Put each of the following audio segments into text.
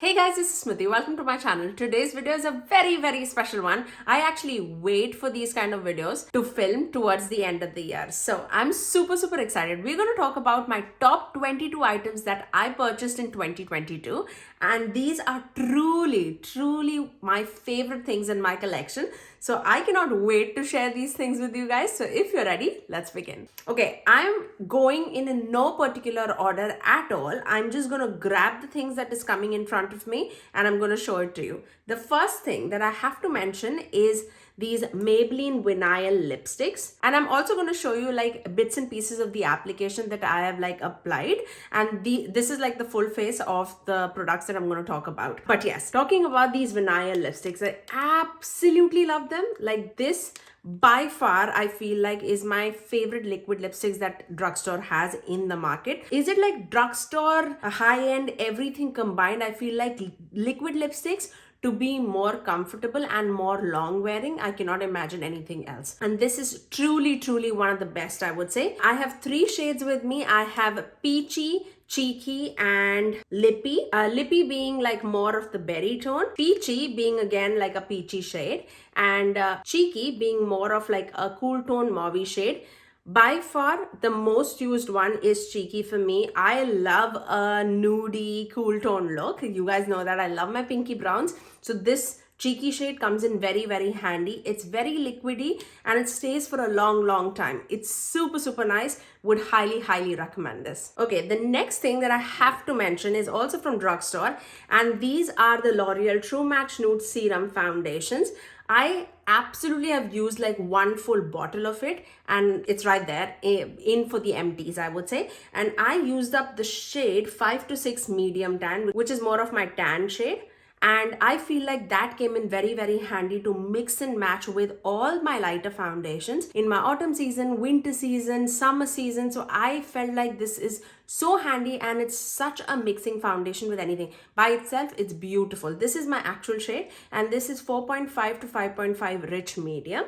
Hey guys, this is Smithy. Welcome to my channel. Today's video is a very special one. I actually wait for these kind of videos to film towards the end of the year. So I'm super excited. We're going to talk about my top 22 items that I purchased in 2022. And these are truly my favorite things in my collection. So I cannot wait to share these things with you guys. So if you're ready, let's begin. Okay, I'm going in no particular order at all. I'm just going to grab the things that is coming in front of me and I'm going to show it to you. The first thing that I have to mention is these Maybelline vinyl lipsticks, and I'm also going to show you like bits and pieces of the application that I have like applied, and this is like the full face of the products that I'm going to talk about. But yes, talking about these vinyl lipsticks, I absolutely love them. Like this by far I feel like is my favorite liquid lipsticks that drugstore has in the market. Is it like drugstore, high-end, everything combined? I feel like liquid lipsticks to be more comfortable and more long wearing. I cannot imagine anything else. And this is truly one of the best, I would say. I have 3 shades with me. I have Peachy, Cheeky, and Lippy. Lippy being like more of the berry tone, Peachy being again like a peachy shade, and Cheeky being more of like a cool tone mauve shade. By far, the most used one is Cheeky for me. I love a nudie, cool tone look. You guys know that I love my pinky browns. So this Cheeky shade comes in very handy. It's very liquidy and it stays for a long time. It's super nice. Would highly recommend this. Okay, the next thing that I have to mention is also from drugstore, and these are the L'Oreal True Match Nude Serum Foundations. I absolutely have used like one full bottle of it, and it's right there in for the empties, I would say. And I used up the shade 5 to 6 medium tan, which is more of my tan shade. And I feel like that came in very handy to mix and match with all my lighter foundations in my autumn season, winter season, summer season. So I felt like this is so handy, and it's such a mixing foundation with anything. By itself, it's beautiful. This is my actual shade, and this is 4.5 to 5.5 rich medium.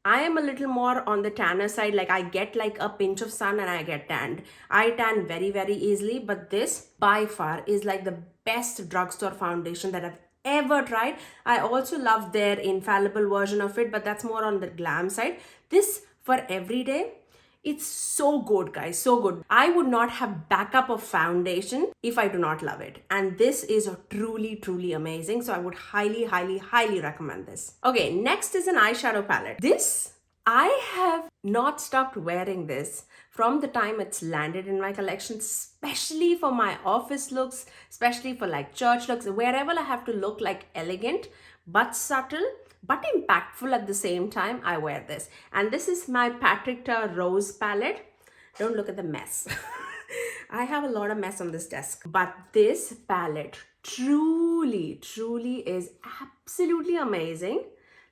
I am a little more on the tanner side. Like I get like a pinch of sun and I get tanned. I tan very easily, but this by far is like the best drugstore foundation that I've ever tried. I also love their infallible version of it, but that's more on the glam side. This for every day, it's so good, guys, so good. I would not have backup of foundation if I do not love it. And this is truly amazing. So I would highly recommend this. Okay, next is an eyeshadow palette. This, I have not stopped wearing this from the time it's landed in my collection, especially for my office looks, especially for like church looks, wherever I have to look like elegant but subtle but impactful at the same time, I wear this. And this is my Patrick Ta Rose palette. Don't look at the mess. I have a lot of mess on this desk. But this palette truly is absolutely amazing.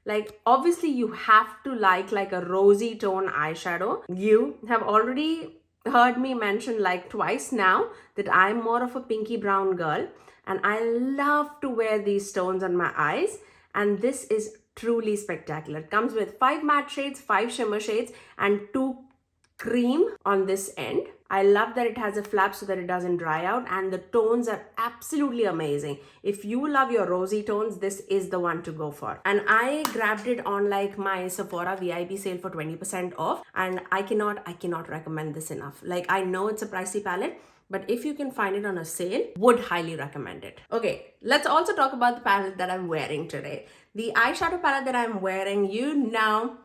Like obviously you have to like a rosy tone eyeshadow. You have already heard me mention like twice now that I'm more of a pinky brown girl, and I love to wear these tones on my eyes. And this is truly spectacular. It comes with 5 matte shades, 5 shimmer shades, and 2 cream on this end. I love that it has a flap so that it doesn't dry out, and the tones are absolutely amazing. If you love your rosy tones, this is the one to go for. And I grabbed it on like my Sephora VIP sale for 20% off, and I cannot recommend this enough. Like I know it's a pricey palette, but if you can find it on a sale, would highly recommend it. Okay, let's also talk about the palette that I'm wearing today. The eyeshadow palette that I'm wearing, you know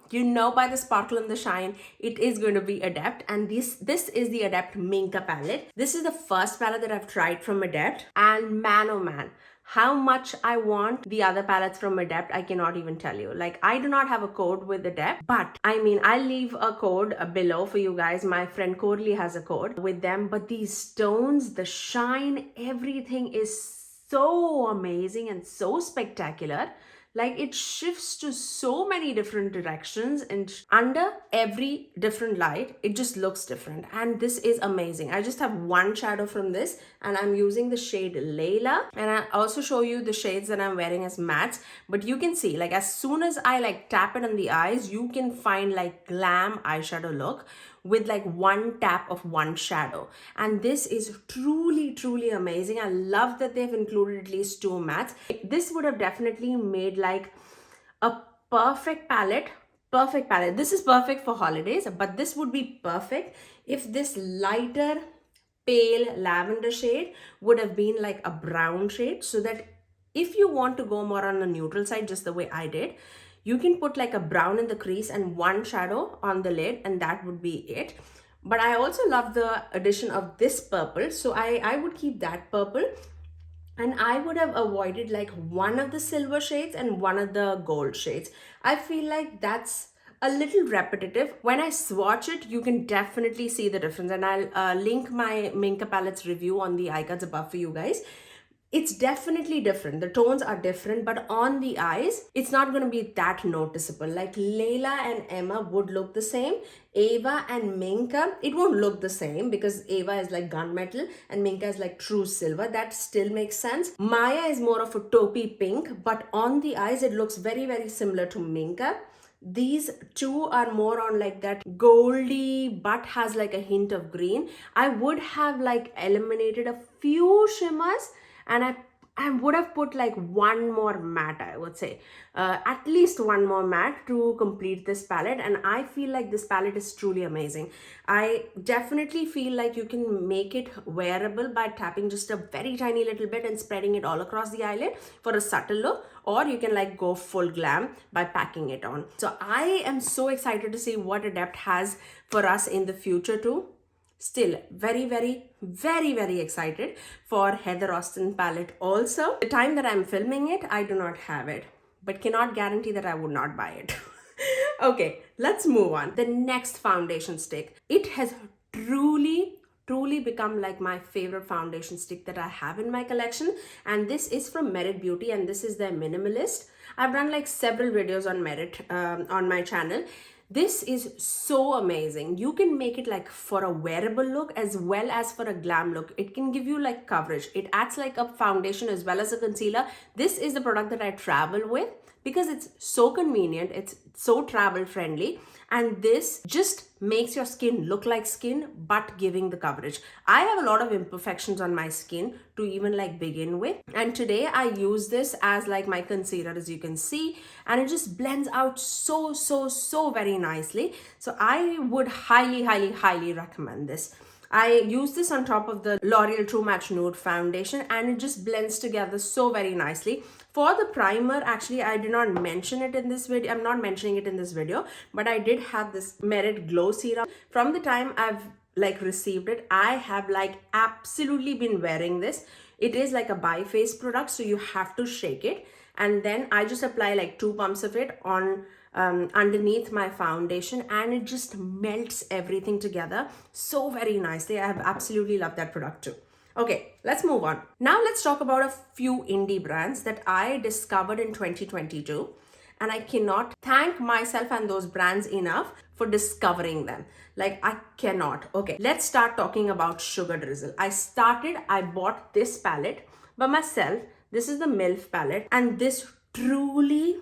by the sparkle and the shine, it is going to be Adept. And this is the Adept Minka palette. This is the first palette that I've tried from Adept. And man, oh man, how much I want the other palettes from Adept, I cannot even tell you. Like I do not have a code with Adept, but I mean, I'll leave a code below for you guys. My friend Corley has a code with them, but these stones, the shine, everything is so amazing and so spectacular. Like it shifts to so many different directions, and under every different light, it just looks different. And this is amazing. I just have one shadow from this, and I'm using the shade Layla. And I also show you the shades that I'm wearing as mattes. But you can see, like as soon as I like tap it on the eyes, you can find like glam eyeshadow look with like one tap of one shadow. And this is truly amazing. I love that they've included at least 2 mattes. This would have definitely made like a perfect palette. This is perfect for holidays, but this would be perfect if this lighter pale lavender shade would have been like a brown shade, so that if you want to go more on the neutral side, just the way I did, you can put like a brown in the crease and one shadow on the lid, and that would be it. But I also love the addition of this purple, so I would keep that purple. And I would have avoided like one of the silver shades and one of the gold shades. I feel like that's a little repetitive. When I swatch it, you can definitely see the difference, and I'll link my Minka palettes review on the eye cards above for you guys. It's definitely different. The tones are different, but on the eyes, it's not going to be that noticeable. Like Layla and Emma would look the same. Ava and Minka, it won't look the same because Ava is like gunmetal and Minka is like true silver. That still makes sense. Maya is more of a taupey pink, but on the eyes, it looks very similar to Minka. These two are more on like that goldy but has like a hint of green. I would have like eliminated a few shimmers, and I would have put like one more matte, I would say. At least one more matte to complete this palette. And I feel like this palette is truly amazing. I definitely feel like you can make it wearable by tapping just a very tiny little bit and spreading it all across the eyelid for a subtle look. Or you can like go full glam by packing it on. So I am so excited to see what Adept has for us in the future too. Still very excited for Heather Austin palette also. The time that I'm filming it, I do not have it, but cannot guarantee that I would not buy it. Okay, let's move on. The next foundation stick. It has truly become like my favorite foundation stick that I have in my collection, and this is from Merit Beauty, and this is their Minimalist. I've done like several videos on Merit on my channel. This is so amazing. You can make it like for a wearable look as well as for a glam look. It can give you like coverage. It acts like a foundation as well as a concealer. This is the product that I travel with because it's so convenient. It's so travel friendly. And this just makes your skin look like skin, but giving the coverage. I have a lot of imperfections on my skin to even like begin with. And today I use this as like my concealer, as you can see, and it just blends out so very nicely. So I would highly recommend this. I use this on top of the L'Oreal True Match Nude foundation, and it just blends together so very nicely. For the primer, actually, I did not mention it in this video. I'm not mentioning it in this video, but I did have this Merit Glow Serum. From the time I've like received it, I have like absolutely been wearing this. It is like a bi-phase product, so you have to shake it. And then I just apply like 2 pumps of it on underneath my foundation, and it just melts everything together so very nicely. I have absolutely loved that product too. Okay, let's move on. Now let's talk about a few indie brands that I discovered in 2022. And I cannot thank myself and those brands enough for discovering them. Like, I cannot. Okay, let's start talking about Sugar Drizzle. I bought this palette by myself. This is the MILF palette, and this truly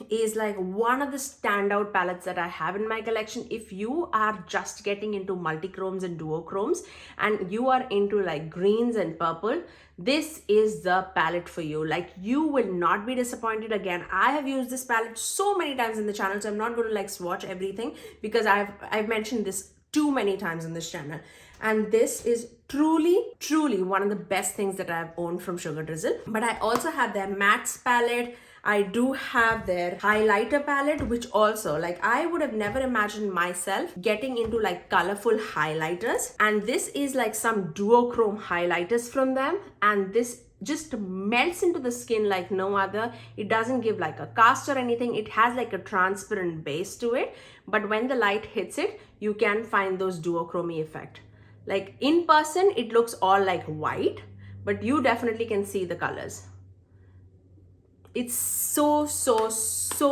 is like one of the standout palettes that I have in my collection. If you are just getting into multichromes and duochromes and you are into like greens and purple, this is the palette for you. Like, you will not be disappointed. Again, I have used this palette so many times in the channel, so I'm not going to like swatch everything because I've mentioned this too many times in this channel. And this is truly one of the best things that I've owned from Sugar Drizzle. But I also have their mattes palette. I do have their highlighter palette, which also, like, I would have never imagined myself getting into like colorful highlighters. And this is like some duochrome highlighters from them, and this just melts into the skin like no other. It doesn't give like a cast or anything. It has like a transparent base to it, but when the light hits it, you can find those duochrome effect. Like, in person, it looks all like white, but you definitely can see the colors. It's so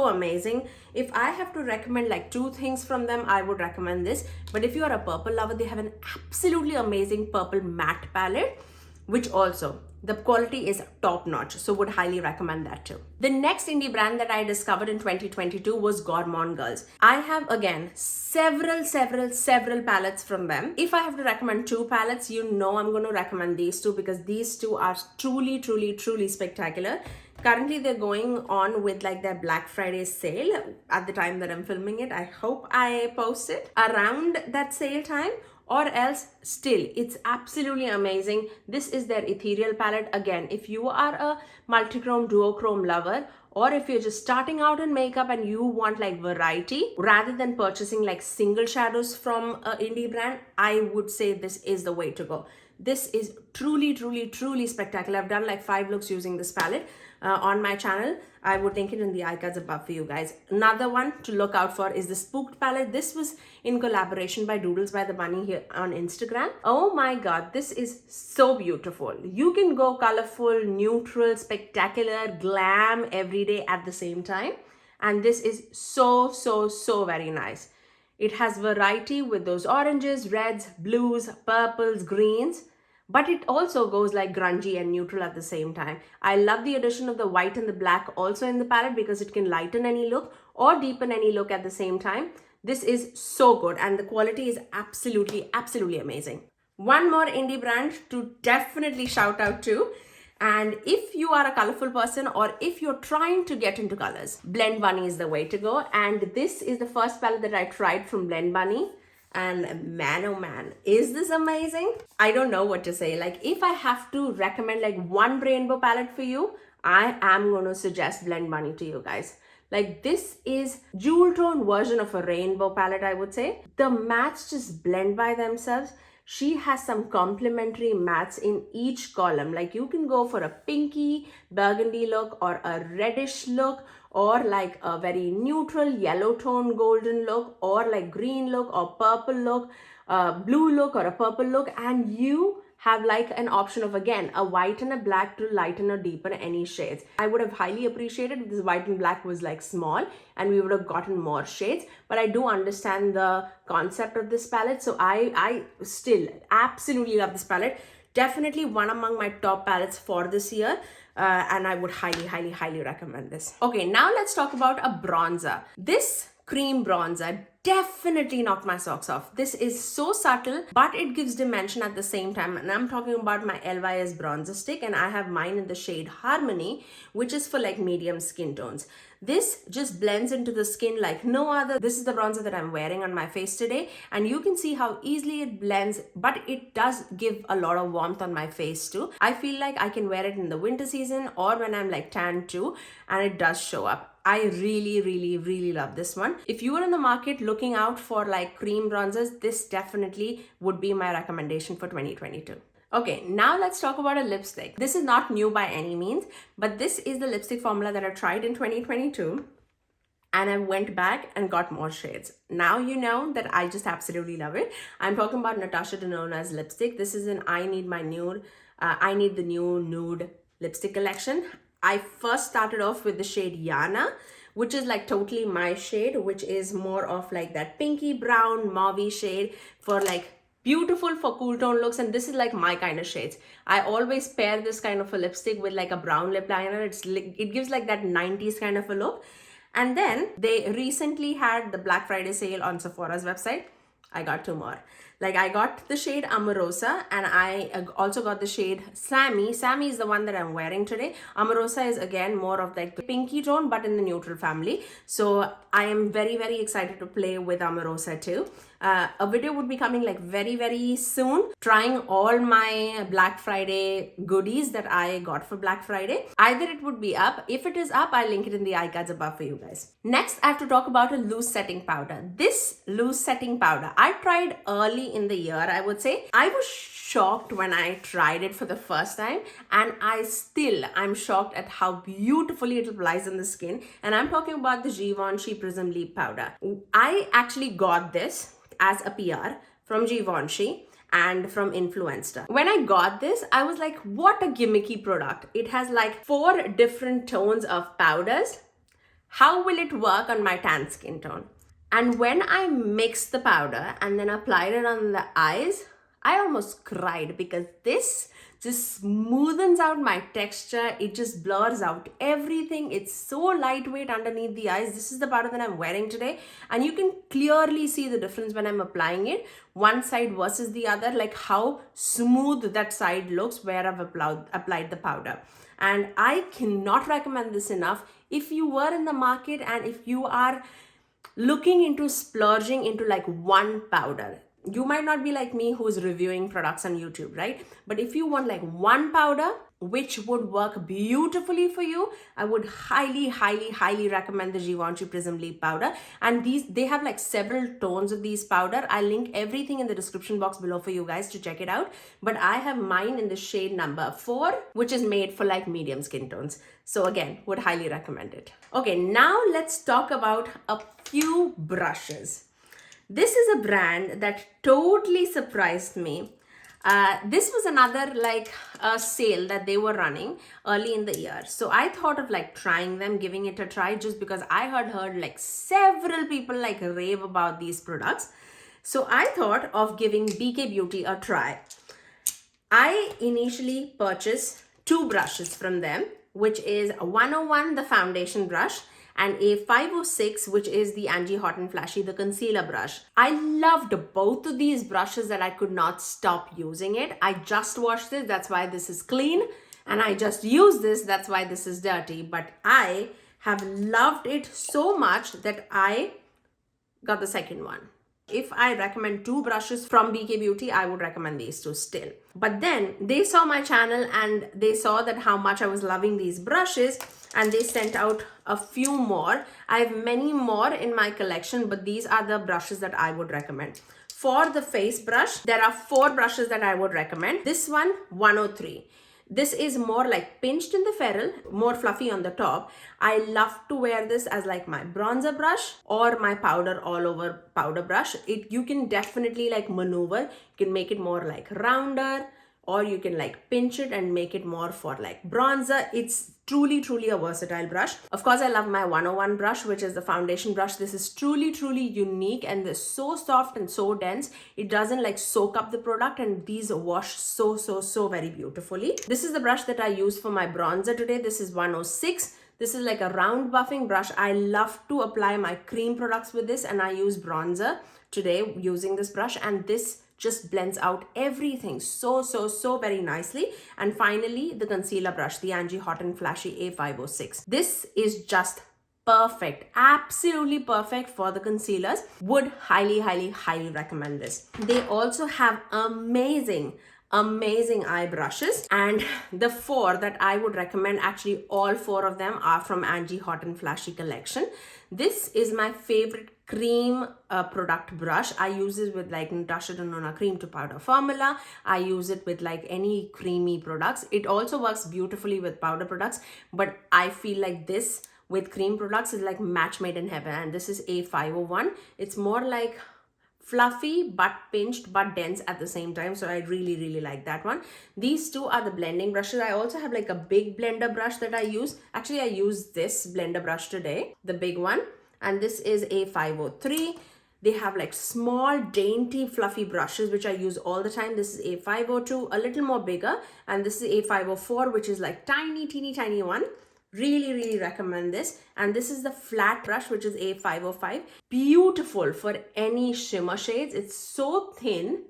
amazing. If I have to recommend like 2 things from them, I would recommend this. But if you are a purple lover, they have an absolutely amazing purple matte palette, which also The quality is top notch, so would highly recommend that too. The next indie brand that I discovered in 2022 was Gourmand Girls. I have again several palettes from them. If I have to recommend two palettes, you know I'm going to recommend these two because these two are truly spectacular. Currently they're going on with like their Black Friday sale at the time that I'm filming it. I hope I post it around that sale time, or else still it's absolutely amazing. This is their ethereal palette. Again, if you are a multichrome duochrome lover, or if you're just starting out in makeup and you want like variety rather than purchasing like single shadows from an indie brand, I would say this is the way to go. This is truly spectacular. I've done like 5 looks using this palette on my channel. I would link it in the iCards above for you guys. Another one to look out for is the Spooked palette. This was in collaboration by Doodles by the Bunny here on Instagram. Oh my god, this is so beautiful. You can go colorful, neutral, spectacular, glam every day at the same time. And this is so very nice. It has variety with those oranges, reds, blues, purples, greens, but it also goes like grungy and neutral at the same time. I love the addition of the white and the black also in the palette because it can lighten any look or deepen any look at the same time. This is so good and the quality is absolutely amazing. One more indie brand to definitely shout out to. And if you are a colorful person or if you're trying to get into colors, Blend Bunny is the way to go. And this is the first palette that I tried from Blend Bunny. And man, oh man, is this amazing? I don't know what to say. Like if I have to recommend like one rainbow palette for you, I am going to suggest Blend Bunny to you guys. Like this is jewel tone version of a rainbow palette, I would say. The mattes just blend by themselves. She has some complementary mattes in each column. Like you can go for a pinky burgundy look or a reddish look or like a very neutral yellow tone golden look or like green look or purple look, blue look or a purple look, and you have like an option of again a white and a black to lighten or deepen any shades. I would have highly appreciated if this white and black was like small and we would have gotten more shades, but I do understand the concept of this palette, so I still absolutely love this palette. Definitely one among my top palettes for this year. And I would highly recommend this. Okay, now let's talk about a bronzer. This cream bronzer definitely knocked my socks off. This is so subtle, but it gives dimension at the same time. And I'm talking about my LYS bronzer stick, and I have mine in the shade Harmony, which is for like medium skin tones. This just blends into the skin like no other. This is the bronzer that I'm wearing on my face today, and you can see how easily it blends, but it does give a lot of warmth on my face too. I feel like I can wear it in the winter season or when I'm like tan too, and it does show up. I really love this one. If you are in the market looking out for like cream bronzers, this definitely would be my recommendation for 2022. Okay, now let's talk about a lipstick. This is not new by any means, but this is the lipstick formula that I tried in 2022. And I went back and got more shades. Now you know that I just absolutely love it. I'm talking about Natasha Denona's lipstick. This is an I Need the New Nude lipstick collection. I first started off with the shade Yana, which is like totally my shade, which is more of like that pinky brown mauvey shade for like beautiful for cool tone looks, and this is like my kind of shades. I always pair this kind of a lipstick with like a brown lip liner. It gives like that 90s kind of a look. And then they recently had the Black Friday sale on Sephora's website. I got 2 more. Like I got the shade Amorosa and I also got the shade Sammy. Sammy is the one that I'm wearing today. Amorosa is again more of like the pinky tone but in the neutral family. So I am very excited to play with Amorosa too. A video would be coming like very soon, trying all my Black Friday goodies that I got for Black Friday. Either it would be up. If it is up, I'll link it in the iCards above for you guys. Next, I have to talk about a loose setting powder. This loose setting powder, I tried early in the year, I would say. I was shocked when I tried it for the first time, and I'm shocked at how beautifully it applies on the skin. And I'm talking about the Givenchy Prism Leap powder. I actually got this as a PR from Givenchy and from Influencer. When I got this, I was like, what a gimmicky product. It has like 4 different tones of powders. How will it work on my tan skin tone? And when I mixed the powder and then applied it on the eyes, I almost cried because this just smoothens out my texture. It just blurs out everything. It's so lightweight underneath the eyes. This is the powder that I'm wearing today, and you can clearly see the difference when I'm applying it, one side versus the other, like how smooth that side looks where I've applied the powder. And I cannot recommend this enough. If you were in the market and if you are looking into splurging into like one powder, you might not be like me who's reviewing products on YouTube, right? But if you want like one powder which would work beautifully for you, I would highly recommend the Givenchy Prism Leap powder. And they have like several tones of these powder. I'll link everything in the description box below for you guys to check it out. But I have mine in the shade number 4, which is made for like medium skin tones. So again, would highly recommend it. Okay, now let's talk about a few brushes. This is a brand that totally surprised me. This was another like a sale that they were running early in the year. So I thought of like trying them, giving it a try, just because I had heard like several people like rave about these products. So I thought of giving BK Beauty a try. I initially purchased 2 brushes from them, which is a 101, the foundation brush, and a 506, which is the Angie Hot and Flashy, the concealer brush. I loved both of these brushes that I could not stop using it. I just washed this, that's why this is clean. And I just used this, that's why this is dirty. But I have loved it so much that I got the second one. If I recommend 2 brushes from BK Beauty, I would recommend these 2 still. But then they saw my channel and they saw that how much I was loving these brushes, and they sent out a few more. I have many more in my collection, but these are the brushes that I would recommend. For the face brush, there are 4 brushes that I would recommend. This one, 103. This is more like pinched in the ferrule, more fluffy on the top. I love to wear this as like my bronzer brush or my powder all over powder brush. You can definitely like maneuver. You can make it more like rounder, or you can like pinch it and make it more for like bronzer. It's truly a versatile brush. Of course, I love my 101 brush, which is the foundation brush. This is truly unique, and they're so soft and so dense. It doesn't like soak up the product, and these wash so very beautifully. This is the brush that I use for my bronzer today. This is 106. This is like a round buffing brush. I love to apply my cream products with this, and I use bronzer today using this brush, and this just blends out everything so very nicely. And finally, the concealer brush, the Angie Hot and Flashy A506. This is just perfect, absolutely perfect for the concealers. Would highly recommend this. They also have amazing eye brushes, and the 4 that I would recommend, actually all 4 of them are from Angie Hot and Flashy collection. This is my favorite cream product brush. I use it with like Natasha Denona cream to powder formula. I use it with like any creamy products. It also works beautifully with powder products, but I feel like this with cream products is like match made in heaven. And this is A501. It's more like fluffy but pinched but dense at the same time, so I really like that one. These 2 are the blending brushes. I also have like a big blender brush that I use. Actually, I use this blender brush today, the big one, and this is A503. They have like small dainty fluffy brushes which I use all the time. This is A502, a little more bigger, and this is A504, which is like teeny tiny one. Really recommend this. And this is the flat brush, which is A505. Beautiful for any shimmer shades. It's so thin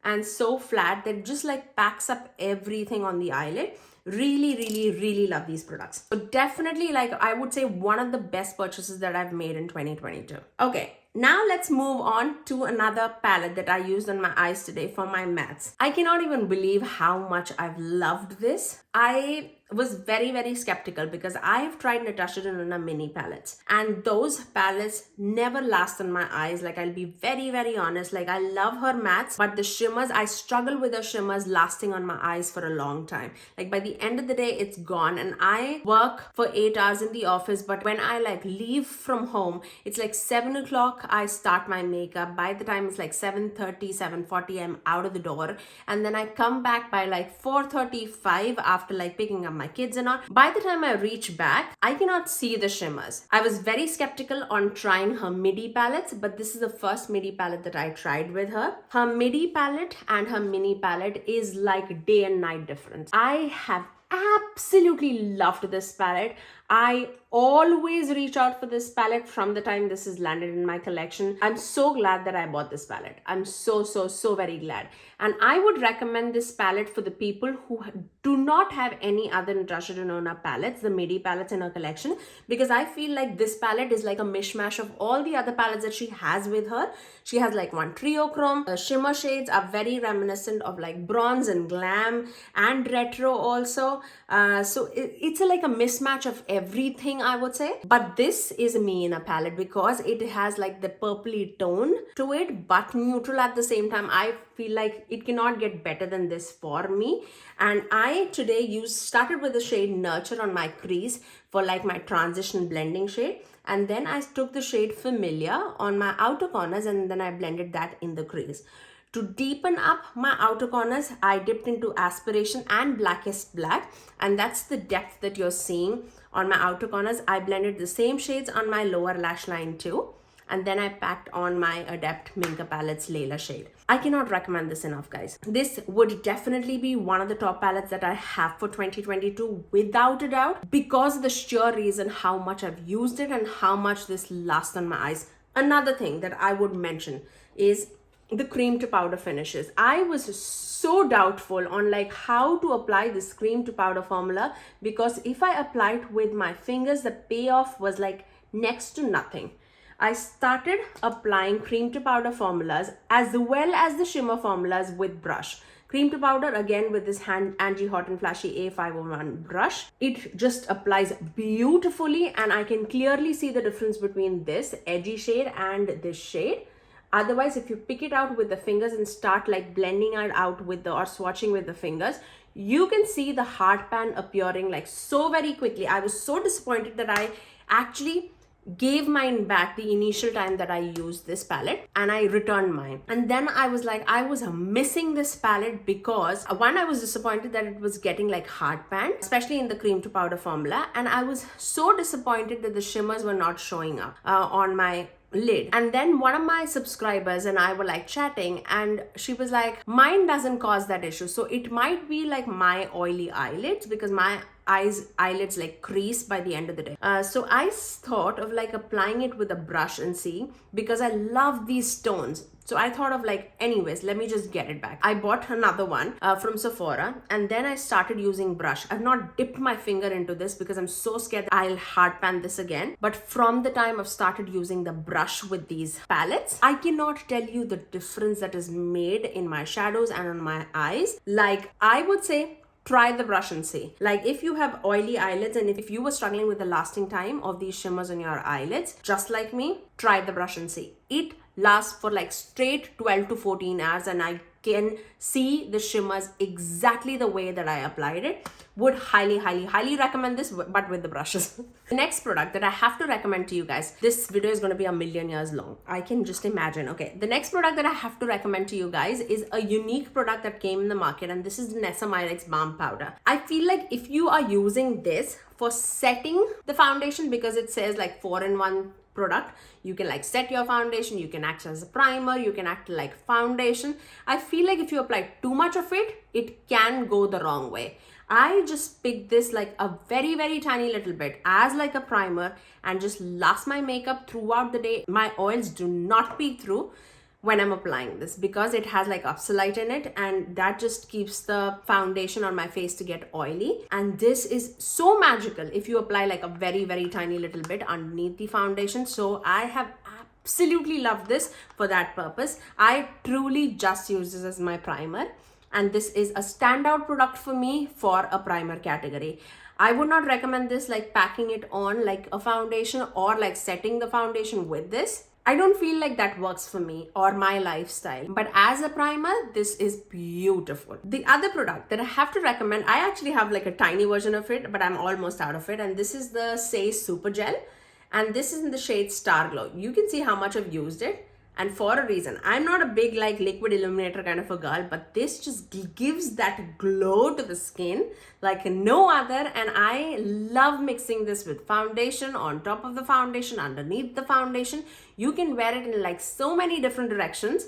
and so flat that it just like packs up everything on the eyelid. Really love these products. So definitely, like, I would say one of the best purchases that I've made in 2022. Okay, now let's move on to another palette that I used on my eyes today for my mattes. I cannot even believe how much I've loved this. I was very skeptical because I've tried Natasha Denona mini palettes, and those palettes never last on my eyes. Like, I'll be very honest. Like, I love her mattes, but the shimmers, I struggle with the shimmers lasting on my eyes for a long time. Like, by the end of the day, it's gone. And I work for 8 hours in the office, but when I like leave from home, it's like 7 o'clock I start my makeup. By the time it's like 7:30, 7:40, I'm out of the door, and then I come back by like 4:35 after after like picking up my kids and all. By the time I reach back, I cannot see the shimmers. I was very skeptical on trying her midi palettes, but this is the first midi palette that I tried with her. Her midi palette and her mini palette is like day and night difference. I have absolutely loved this palette. I always reach out for this palette from the time this is landed in my collection. I'm so glad that I bought this palette. I'm so very glad. And I would recommend this palette for the people who do not have any other Natasha Denona palettes, the midi palettes in her collection, because I feel like this palette is like a mishmash of all the other palettes that she has with her. She has like one trio chrome. The shimmer shades are very reminiscent of like bronze and glam and retro also. So it's like a mismatch of everything, I would say. But this is me in a palette because it has like the purpley tone to it, but neutral at the same time. I feel like it cannot get better than this for me. And I today started with the shade Nurture on my crease for like my transition blending shade. And then I took the shade Familiar on my outer corners and then I blended that in the crease. To deepen up my outer corners, I dipped into Aspiration and Blackest Black, and that's the depth that you're seeing on my outer corners. I blended the same shades on my lower lash line too, and then I packed on my Adept Minka Palettes Layla shade. I cannot recommend this enough, guys. This would definitely be one of the top palettes that I have for 2022 without a doubt, because of the sheer reason how much I've used it and how much this lasts on my eyes. Another thing that I would mention is the cream to powder finishes. I was so doubtful on like how to apply this cream to powder formula, because if I apply it with my fingers, the payoff was like next to nothing. I started applying cream to powder formulas as well as the shimmer formulas with brush. Cream to powder again with this Angie Hot and Flashy A501 brush. It just applies beautifully, and I can clearly see the difference between this edgy shade and this shade. Otherwise, if you pick it out with the fingers and start like blending it out with or swatching with the fingers, you can see the hard pan appearing like so very quickly. I was so disappointed that I actually gave mine back the initial time that I used this palette, and I returned mine. And then I was like, I was missing this palette because one, I was disappointed that it was getting like hard pan, especially in the cream to powder formula, and I was so disappointed that the shimmers were not showing up on my lid. And then one of my subscribers and I were like chatting, and she was like, mine doesn't cause that issue, so it might be like my oily eyelids, because my eyelids like crease by the end of the day. So I thought of like applying it with a brush and see, because I love these tones. So I thought of like, anyways, let me just get it back. I bought another one from Sephora, and then I started using brush. I've not dipped my finger into this because I'm so scared that I'll hard pan this again. But from the time I've started using the brush with these palettes, I cannot tell you the difference that is made in my shadows and on my eyes. Like, I would say, try the brush and see. Like, if you have oily eyelids and if you were struggling with the lasting time of these shimmers on your eyelids, just like me, try the brush and see. It lasts for like straight 12 to 14 hours, and I can see the shimmers exactly the way that I applied it. Would highly recommend this, but with the brushes. The next product that I have to recommend to you guys, this video is going to be a million years long. I can just imagine. Okay, the next product that I have to recommend to you guys is a unique product that came in the market, and this is the Nesamilex Balm Powder. I feel like if you are using this for setting the foundation, because it says like 4-in-1 product, you can like set your foundation, you can act as a primer, you can act like foundation. I feel like if you apply too much of it, it can go the wrong way. I just picked this like a very tiny little bit as like a primer and just last my makeup throughout the day. My oils do not peek through when I'm applying this because it has like oxalate in it, and that just keeps the foundation on my face to get oily. And this is so magical if you apply like a very tiny little bit underneath the foundation. So I have absolutely loved this for that purpose. I truly just use this as my primer, and this is a standout product for me for a primer category. I would not recommend this like packing it on like a foundation or like setting the foundation with this. I don't feel like that works for me or my lifestyle, but as a primer, this is beautiful. The other product that I have to recommend, I actually have like a tiny version of it, but I'm almost out of it, and this is the Say Super Gel, and this is in the shade Star Glow. You can see how much I've used it. and for a reason. I'm not a big like liquid illuminator kind of a girl, but this just gives that glow to the skin like no other. And I love mixing this with foundation, on top of the foundation, underneath the foundation. You can wear it in like so many different directions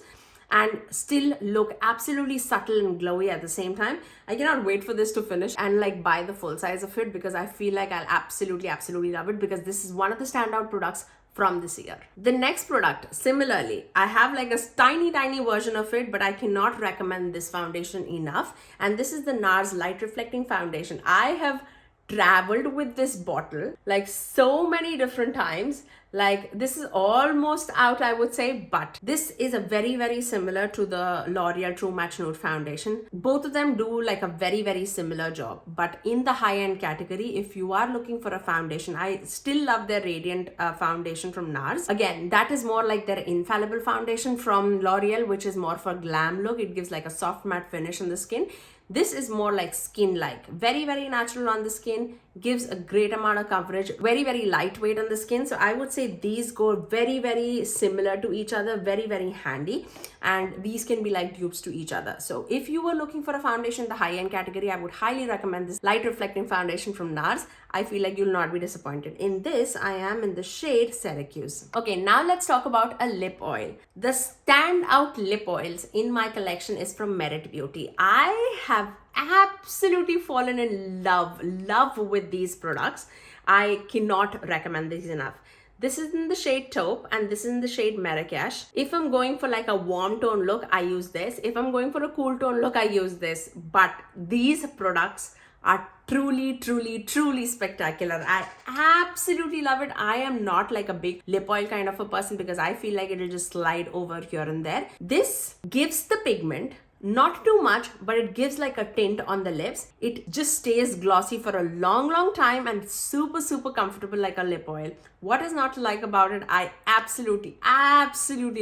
and still look absolutely subtle and glowy at the same time. I cannot wait for this to finish and like buy the full size of it, because I feel like I'll absolutely love it, because this is one of the standout products from this year. The next product, similarly, I have like a tiny version of it, but I cannot recommend this foundation enough. And this is the NARS Light Reflecting Foundation. I have traveled with this bottle like so many different times. Like this is almost out, I would say, but this is a very similar to the L'Oreal True Match Nude foundation. Both of them do like a very similar job, but in the high-end category, if you are looking for a foundation, I still love their Radiant foundation from NARS. Again, that is more like their infallible foundation from L'Oreal, which is more for glam look. It gives like a soft matte finish on the skin. This is more like skin-like, very natural on the skin, gives a great amount of coverage, very lightweight on the skin. So I would say these go very similar to each other, very handy, and these can be like dupes to each other. So if you were looking for a foundation in the high-end category, I would highly recommend this Light Reflecting Foundation from NARS. I feel like you'll not be disappointed. In this, I am in the shade Syracuse. Okay, now let's talk about a lip oil. The standout lip oils in my collection is from Merit Beauty. I have absolutely fallen in love with these products. I cannot recommend these enough. This is in the shade Taupe and this is in the shade Marrakesh. If I'm going for like a warm tone look, I use this. If I'm going for a cool tone look, I use this. But these products are truly spectacular. I absolutely love it. I am not like a big lip oil kind of a person, because I feel like it'll just slide over here and there. This gives the pigment, not too much, but it gives like a tint on the lips. It just stays glossy for a long time and super comfortable like a lip oil. What is not to like about it? I absolutely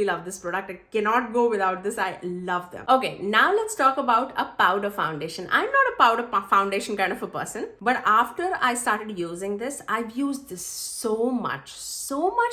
love this product. I cannot go without this. I love them. Okay, now let's talk about a powder foundation. I'm not a powder foundation kind of a person, but after I started using this, I've used this so much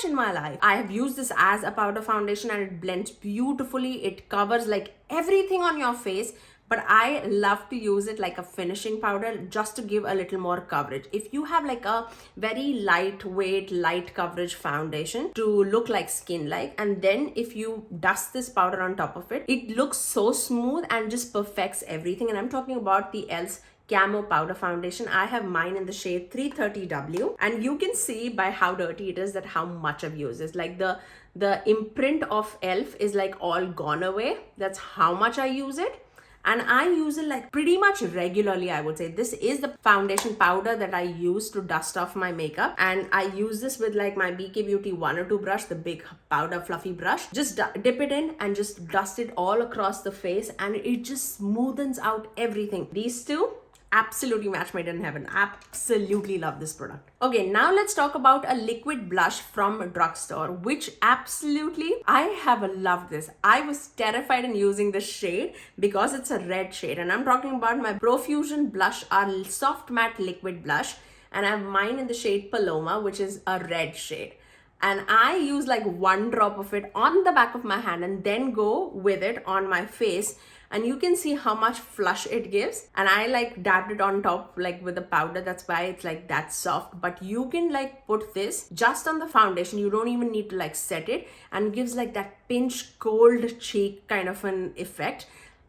in my life. I have used this as a powder foundation and it blends beautifully. It covers like everything on your face, but I love to use it like a finishing powder just to give a little more coverage. If you have like a very lightweight, light coverage foundation to look like skin-like, and then if you dust this powder on top of it, it looks so smooth and just perfects everything. And I'm talking about the ELF's Camo Powder Foundation. I have mine in the shade 330W, and you can see by how dirty it is that how much I've used this. Like the imprint of ELF is like all gone away. That's how much I use it. And I use it like pretty much regularly, I would say. This is the foundation powder that I use to dust off my makeup. And I use this with like my BK Beauty 102 brush, the big powder fluffy brush. Just dip it in and just dust it all across the face, and it just smoothens out everything. These two, absolutely match made in heaven. Absolutely love this product. Okay, now let's talk about a liquid blush from drugstore, which absolutely I have loved this. I was terrified in using this shade because it's a red shade, and I'm talking about my Profusion Blush, our soft matte liquid blush, and I have mine in the shade Paloma, which is a red shade. And I use like one drop of it on the back of my hand and then go with it on my face. And you can see how much flush it gives. And I like dabbed it on top like with the powder. That's why it's like that soft. But you can like put this just on the foundation. You don't even need to like set it. And it gives like that pinch cold cheek kind of an effect.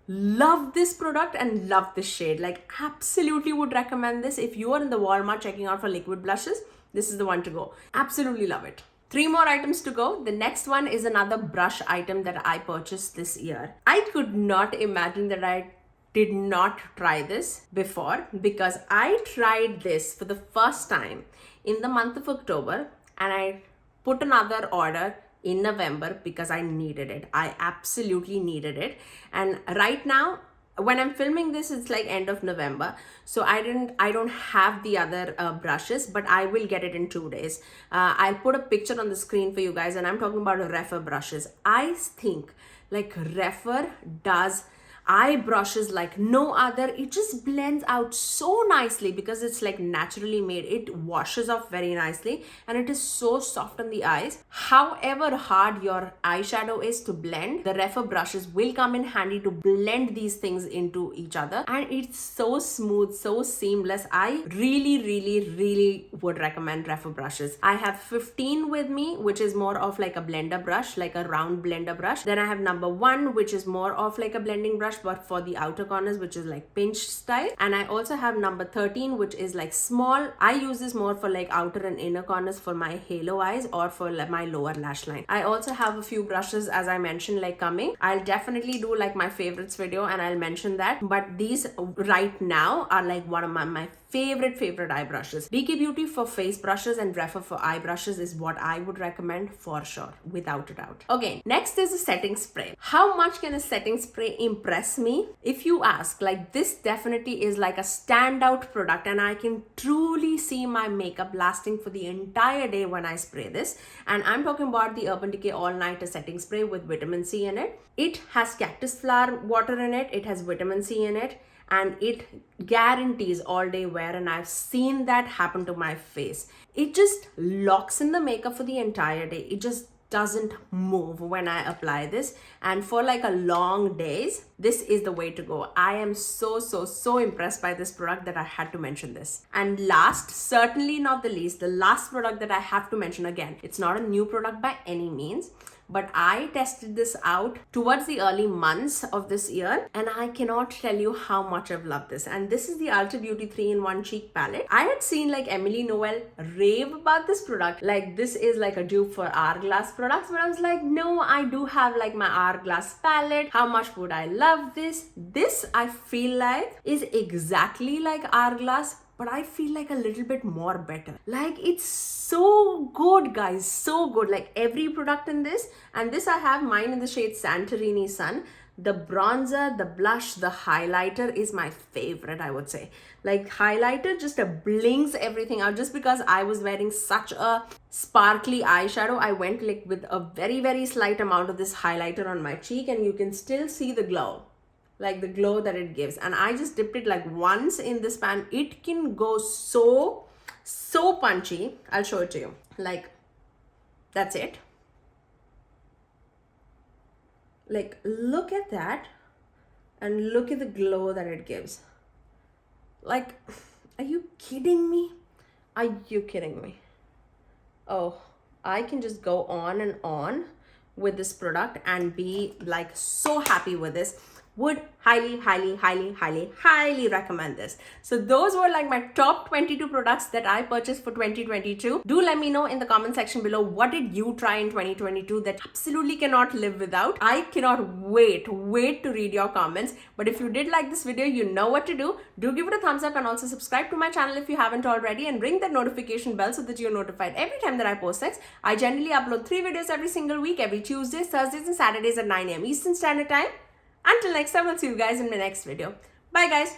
Love this product and love this shade. Like absolutely would recommend this. If you are in the Walmart checking out for liquid blushes, this is the one to go. Absolutely love it. 3 more items to go. The next one is another brush item that I purchased this year. I could not imagine that I did not try this before, because I tried this for the first time in the month of October, and I put another order in November because I needed it. I absolutely needed it. And right now, when I'm filming this, it's like end of November, so I don't have the other brushes, but I will get it in 2 days. I'll put a picture on the screen for you guys, and I'm talking about Refer brushes. I think like Refer does eye brushes like no other. It just blends out so nicely because it's like naturally made. It washes off very nicely and it is so soft on the eyes. However hard your eyeshadow is to blend, the Refer brushes will come in handy to blend these things into each other, and it's so smooth, so seamless. I really would recommend Refer brushes. I have 15 with me, which is more of like a blender brush, like a round blender brush. Then I have number 1, which is more of like a blending brush but for the outer corners, which is like pinch style. And I also have number 13, which is like small. I use this more for like outer and inner corners for my halo eyes or for my lower lash line. I also have a few brushes, as I mentioned, like coming. I'll definitely do like my favorites video and I'll mention that, but these right now are like one of my favorite eye brushes. BK Beauty for face brushes and Refer for eye brushes is what I would recommend for sure, without a doubt. Okay, next is a setting spray. How much can a setting spray impress me? If you ask, like, this definitely is like a standout product, and I can truly see my makeup lasting for the entire day when I spray this. And I'm talking about the Urban Decay All Nighter setting spray with vitamin C in it. It has cactus flower water in it, it has vitamin C in it, and it guarantees all day wear, and I've seen that happen to my face. It just locks in the makeup for the entire day. It just doesn't move when I apply this, and for like a long days, this is the way to go. I am so impressed by this product that I had to mention this. And last, certainly not the least, the last product that I have to mention, again, it's not a new product by any means, but I tested this out towards the early months of this year, and I cannot tell you how much I've loved this. And this is the Ultra Beauty 3-in-1 Cheek Palette. I had seen like Emily Noel rave about this product, like this is like a dupe for Hourglass products, but I was like, no, I do have like my Hourglass palette. How much would I love this? This, I feel like, is exactly like Hourglass, but I feel like a little bit more better. Like, it's so good, guys, so good. Like every product in this, and this I have mine in the shade Santorini Sun. The bronzer, the blush, the highlighter is my favorite, I would say. Like highlighter just blinks everything out. Just because I was wearing such a sparkly eyeshadow, I went like with a very slight amount of this highlighter on my cheek, and you can still see the glow. Like the glow that it gives, and I just dipped it like once in this pan. It can go so punchy. I'll show it to you. Like, that's it. Like, look at that, and look at the glow that it gives. Like, are you kidding me? Are you kidding me? Oh, I can just go on and on with this product and be like so happy with this. Would highly recommend this. So those were like my top 22 products that I purchased for 2022. Do let me know in the comment section below, what did you try in 2022 that absolutely cannot live without? I cannot wait to read your comments. But if you did like this video, you know what to do. Do give it a thumbs up, and also subscribe to my channel if you haven't already, and ring that notification bell so that you're notified every time that I post next. I generally upload 3 videos every single week, every Tuesdays, Thursdays and Saturdays at 9 AM Eastern Standard Time. Until next time, I'll see you guys in my next video. Bye guys.